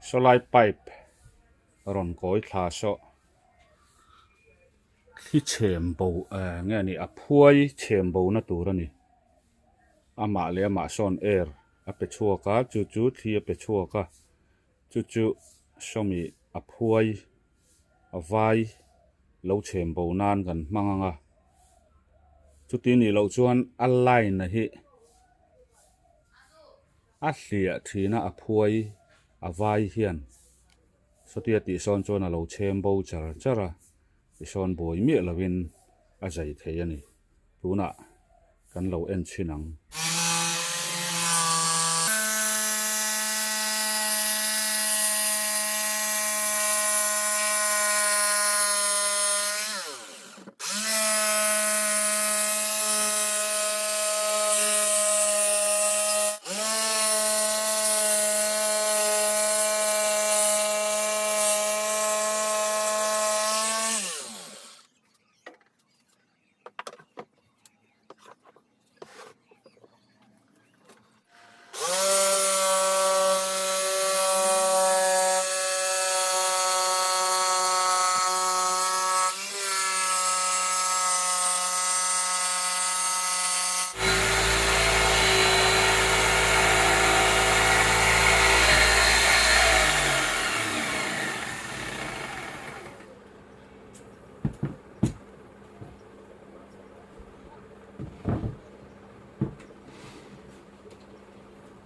solai pipe ron koi thla so khi chem bo nghe ni a phuai chem bo na tur ani ama le ama son air a pe chua ka chu chu thi a pe chua ka chu chu somi a phuai a vai lo chem bo nan kan manganga chu ti ni lo chuan a line na hi a hlia thina a phuai a vai hian sotia ti son chon a lo chem bo char chara ti son boi mi lovin a zai thei ani tuna kan lo en chinang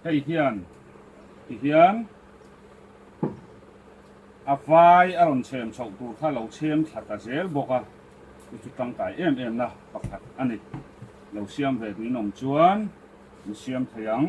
hei hian a vai a ron chem chho tur kha lo chem that a zel boka chu tang tai em na pakhat ani lo siam ve ni nom chuan ni siam thayang